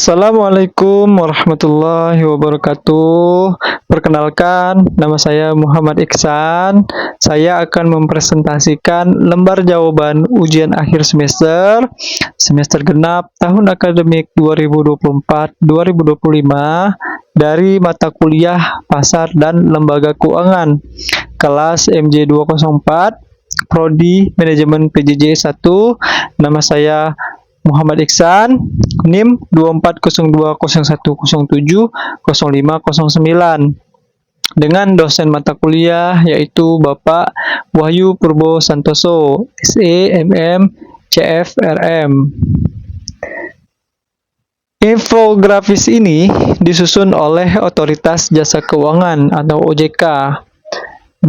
Assalamualaikum warahmatullahi wabarakatuh. Perkenalkan, nama saya Muhammad Iksan. Saya akan mempresentasikan lembar jawaban ujian akhir semester genap tahun akademik 2024-2025 dari mata kuliah Pasar dan Lembaga Keuangan, kelas MJ 204, Prodi Manajemen PJJ 1. Nama saya Muhammad Iksan, NIM 240201070509, dengan dosen mata kuliah yaitu Bapak Wahyu Purbo Santoso, SE MM CFRM. Infografis ini disusun oleh Otoritas Jasa Keuangan atau OJK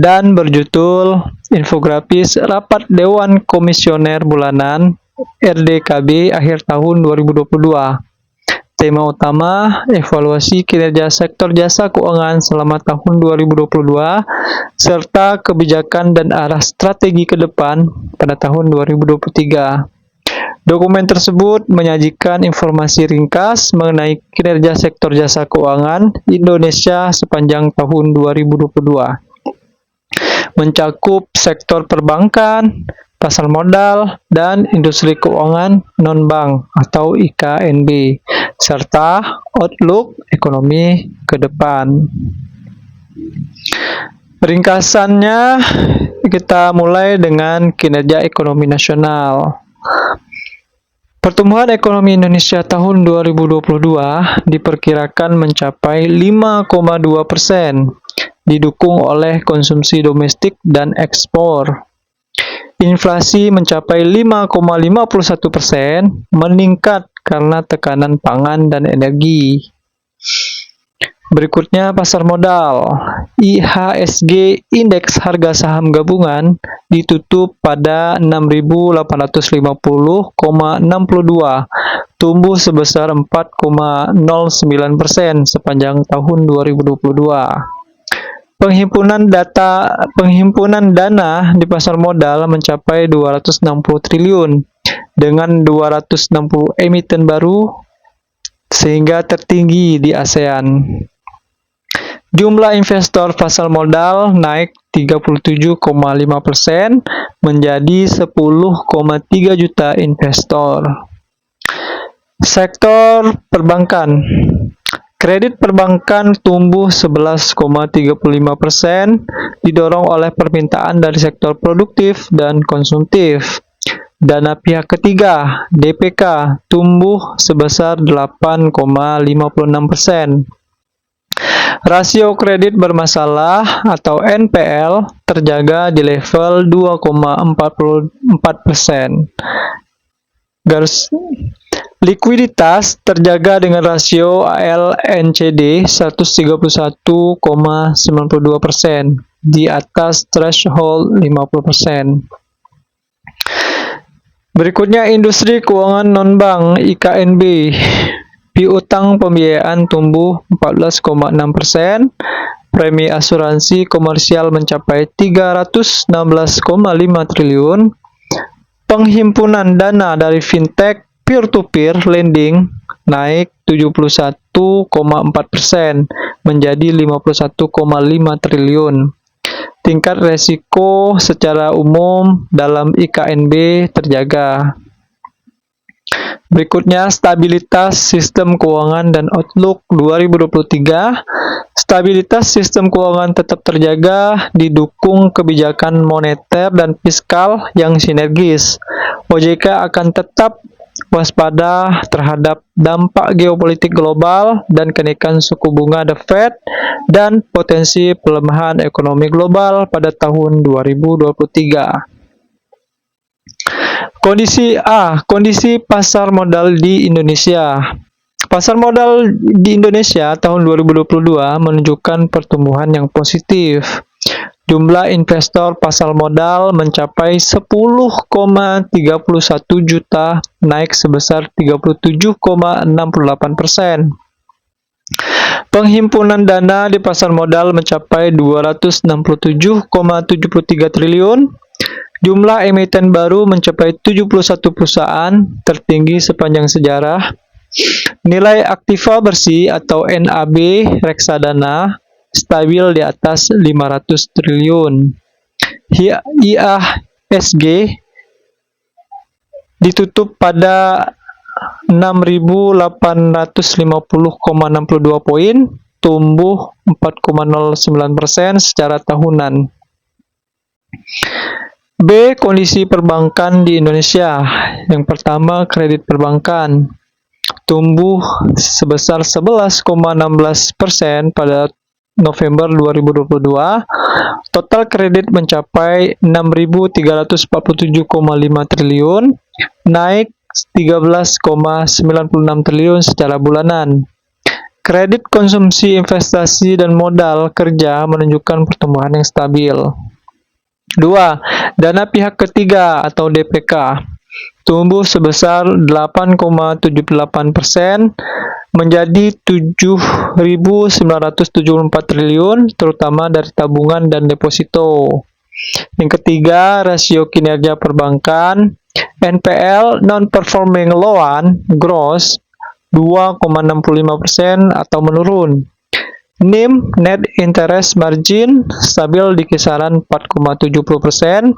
dan berjudul Infografis Rapat Dewan Komisioner Bulanan RDKB akhir tahun 2022. Tema utama, evaluasi kinerja sektor jasa keuangan selama tahun 2022, serta kebijakan dan arah strategi ke depan pada tahun 2023. Dokumen tersebut menyajikan informasi ringkas mengenai kinerja sektor jasa keuangan Indonesia sepanjang tahun 2022. Mencakup sektor perbankan, pasar modal, dan industri keuangan non-bank atau IKNB, serta outlook ekonomi ke depan. Ringkasannya, kita mulai dengan kinerja ekonomi nasional. Pertumbuhan ekonomi Indonesia tahun 2022 diperkirakan mencapai 5,2%, didukung oleh konsumsi domestik dan ekspor. Inflasi mencapai 5,51%, meningkat karena tekanan pangan dan energi. Berikutnya pasar modal. IHSG Indeks Harga Saham Gabungan ditutup pada 6.850,62, tumbuh sebesar 4,09% sepanjang tahun 2022. Penghimpunan dana di pasar modal mencapai 260 triliun dengan 260 emiten baru sehingga tertinggi di ASEAN. Jumlah investor pasar modal naik 37,5% menjadi 10,3 juta investor. Sektor perbankan. Kredit perbankan tumbuh 11,35%, didorong oleh permintaan dari sektor produktif dan konsumtif. Dana pihak ketiga, DPK, tumbuh sebesar 8,56%. Rasio kredit bermasalah atau NPL terjaga di level 2,44%. Likuiditas terjaga dengan rasio AL/NCD 131,92%, di atas threshold 50%. Berikutnya industri keuangan non-bank IKNB. Piutang pembiayaan tumbuh 14,6%, premi asuransi komersial mencapai 316,5 triliun, penghimpunan dana dari fintech peer-to-peer lending naik 71,4% menjadi 51,5 triliun. Tingkat resiko secara umum dalam IKNB terjaga. Berikutnya, stabilitas sistem keuangan dan outlook 2023. Stabilitas sistem keuangan tetap terjaga, didukung kebijakan moneter dan fiskal yang sinergis. OJK akan tetap waspada terhadap dampak geopolitik global dan kenaikan suku bunga The Fed dan potensi pelemahan ekonomi global pada tahun 2023. Kondisi pasar modal di Indonesia. Pasar modal di Indonesia tahun 2022 menunjukkan pertumbuhan yang positif. Jumlah investor pasar modal mencapai 10,31 juta, naik sebesar 37,68%. Penghimpunan dana di pasar modal mencapai 267,73 triliun. Jumlah emiten baru mencapai 71 perusahaan, tertinggi sepanjang sejarah. Nilai aktiva bersih atau NAB reksadana stabil di atas 500 triliun. IASG ditutup pada 6.850,62 poin, tumbuh 4,09% secara tahunan. B. Kondisi perbankan di Indonesia. Yang pertama, kredit perbankan tumbuh sebesar 11,16% pada November 2022. Total kredit mencapai 6.347,5 triliun, naik 13,96 triliun secara bulanan. Kredit konsumsi, investasi, dan modal kerja menunjukkan pertumbuhan yang stabil. 2. Dana pihak ketiga atau DPK tumbuh sebesar 8,78% menjadi 7.974 triliun, terutama dari tabungan dan deposito. Yang ketiga, rasio kinerja perbankan NPL non-performing loan gross 2,65% atau menurun. NIM net interest margin stabil di kisaran 4,70%.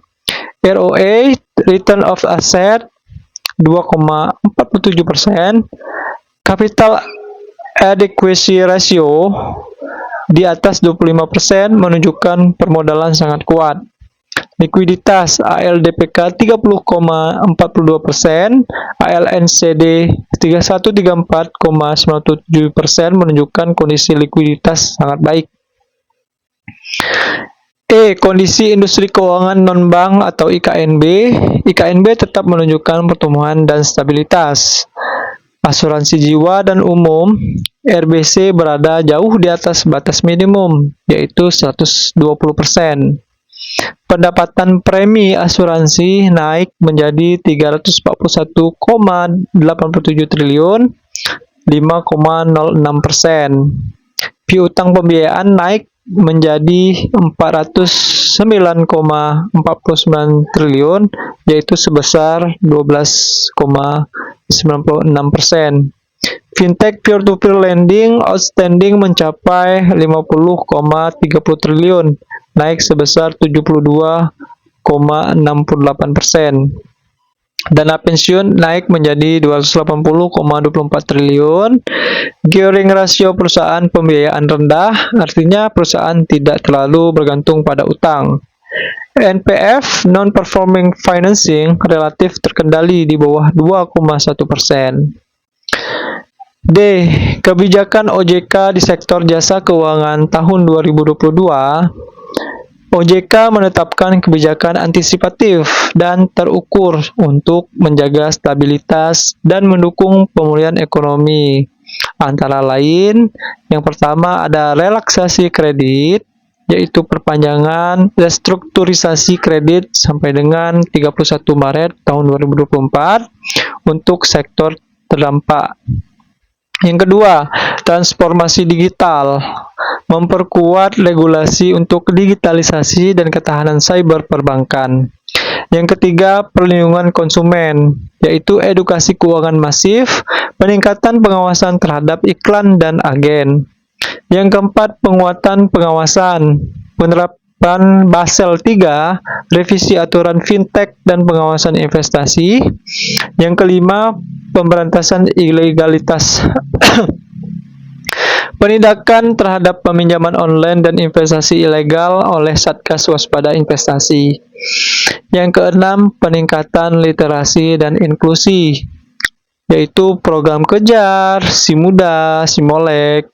ROA return of asset 2,47%. Capital adequacy ratio di atas 25% menunjukkan permodalan sangat kuat. Likuiditas ALDPK 30,42%, ALNCD 3134,97% menunjukkan kondisi likuiditas sangat baik. Kondisi industri keuangan non-bank atau IKNB. IKNB tetap menunjukkan pertumbuhan dan stabilitas. Asuransi jiwa dan umum RBC berada jauh di atas batas minimum, yaitu 120%. Pendapatan premi asuransi naik menjadi 341,87 triliun, 5,06%. Piutang pembiayaan naik menjadi 409,49 triliun, yaitu sebesar 12,96%. Fintech peer-to-peer lending outstanding mencapai 50,30 triliun, naik sebesar 72,68%. Dana pensiun naik menjadi 280,24 triliun. Gearing rasio perusahaan pembiayaan rendah, artinya perusahaan tidak terlalu bergantung pada utang. NPF non-performing financing relatif terkendali di bawah 2,1%. D. Kebijakan OJK di sektor jasa keuangan tahun 2022. OJK menetapkan kebijakan antisipatif dan terukur untuk menjaga stabilitas dan mendukung pemulihan ekonomi. Antara lain, yang pertama ada relaksasi kredit, yaitu perpanjangan restrukturisasi kredit sampai dengan 31 Maret tahun 2024 untuk sektor terdampak. Yang kedua, transformasi digital, memperkuat regulasi untuk digitalisasi dan ketahanan cyber perbankan. Yang ketiga, perlindungan konsumen, yaitu edukasi keuangan masif, peningkatan pengawasan terhadap iklan dan agen. Yang keempat, penguatan pengawasan, penerapan Basel III, revisi aturan fintech dan pengawasan investasi. Yang kelima, pemberantasan ilegalitas penindakan terhadap peminjaman online dan investasi ilegal oleh Satgas Waspada Investasi. Yang keenam, peningkatan literasi dan inklusi, yaitu program Kejar, Si Muda, Simolek,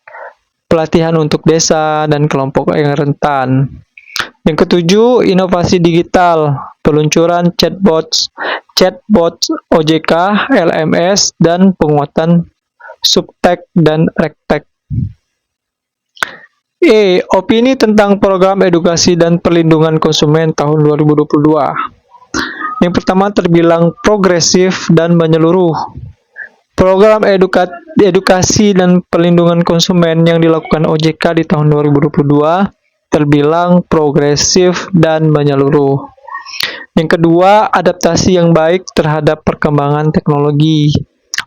pelatihan untuk desa dan kelompok yang rentan. Yang ketujuh, inovasi digital, peluncuran chatbots OJK, LMS, dan penguatan subtek dan rektek. Opini tentang program edukasi dan perlindungan konsumen tahun 2022. Yang pertama terbilang progresif dan menyeluruh. Program edukasi dan perlindungan konsumen yang dilakukan OJK di tahun 2022 terbilang progresif dan menyeluruh. Yang kedua, adaptasi yang baik terhadap perkembangan teknologi.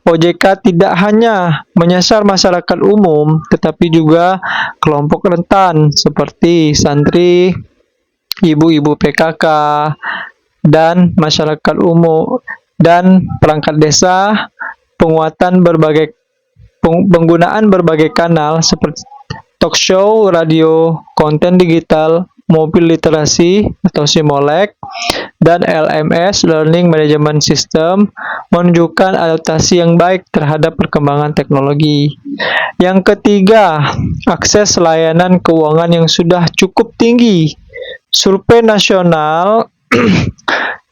OJK tidak hanya menyasar masyarakat umum, tetapi juga kelompok rentan seperti santri, ibu-ibu PKK, dan masyarakat umum dan perangkat desa, penggunaan berbagai kanal seperti talk show, radio, konten digital, mobil literasi atau Simolek, dan LMS (Learning Management System) menunjukkan adaptasi yang baik terhadap perkembangan teknologi. Yang ketiga, akses layanan keuangan yang sudah cukup tinggi. Survei nasional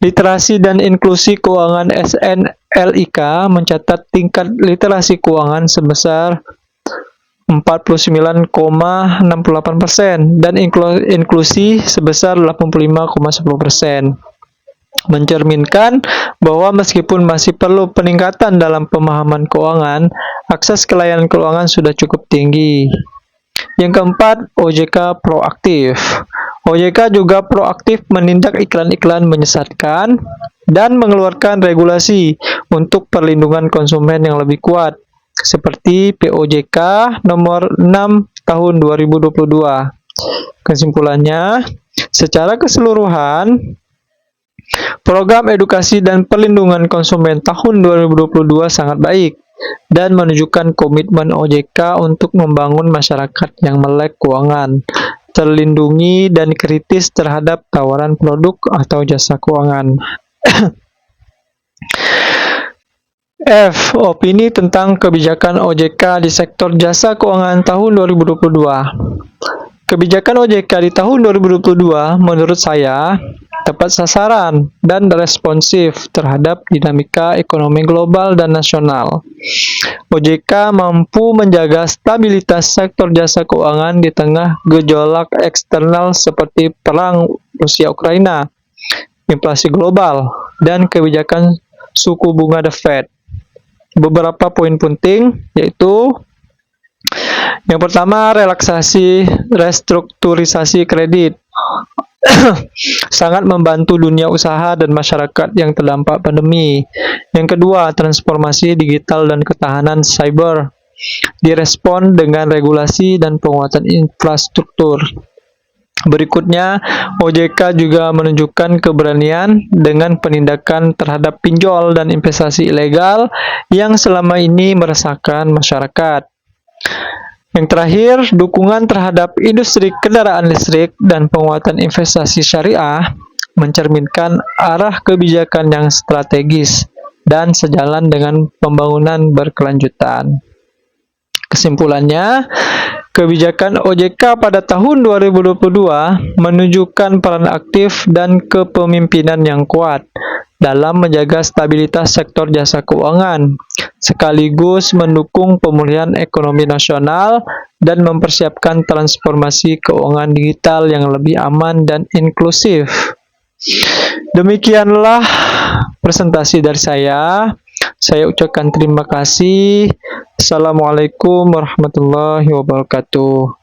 literasi dan inklusi keuangan SNLIK mencatat tingkat literasi keuangan sebesar 49,68% dan inklusi sebesar 85,10%, mencerminkan bahwa meskipun masih perlu peningkatan dalam pemahaman keuangan, akses ke layanan keuangan sudah cukup tinggi. Yang keempat, OJK proaktif. OJK juga proaktif menindak iklan-iklan menyesatkan dan mengeluarkan regulasi untuk perlindungan konsumen yang lebih kuat, seperti POJK nomor 6 tahun 2022. Kesimpulannya, secara keseluruhan, program edukasi dan perlindungan konsumen tahun 2022 sangat baik dan menunjukkan komitmen OJK untuk membangun masyarakat yang melek keuangan, terlindungi dan kritis terhadap tawaran produk atau jasa keuangan. F. Opini tentang kebijakan OJK di sektor jasa keuangan tahun 2022. Kebijakan OJK di tahun 2022 menurut saya tepat sasaran dan responsif terhadap dinamika ekonomi global dan nasional. OJK mampu menjaga stabilitas sektor jasa keuangan di tengah gejolak eksternal seperti perang Rusia-Ukraina, inflasi global, dan kebijakan suku bunga The Fed. Beberapa poin penting yaitu yang pertama, relaksasi restrukturisasi kredit sangat membantu dunia usaha dan masyarakat yang terdampak pandemi. Yang kedua, transformasi digital dan ketahanan cyber direspon dengan regulasi dan penguatan infrastruktur. Berikutnya, OJK juga menunjukkan keberanian dengan penindakan terhadap pinjol dan investasi ilegal yang selama ini meresahkan masyarakat. Yang terakhir, dukungan terhadap industri kendaraan listrik dan penguatan investasi syariah mencerminkan arah kebijakan yang strategis dan sejalan dengan pembangunan berkelanjutan. Kesimpulannya, kebijakan OJK pada tahun 2022 menunjukkan peran aktif dan kepemimpinan yang kuat dalam menjaga stabilitas sektor jasa keuangan, sekaligus mendukung pemulihan ekonomi nasional dan mempersiapkan transformasi keuangan digital yang lebih aman dan inklusif. Demikianlah presentasi dari saya. Saya ucapkan terima kasih. Assalamualaikum warahmatullahi wabarakatuh.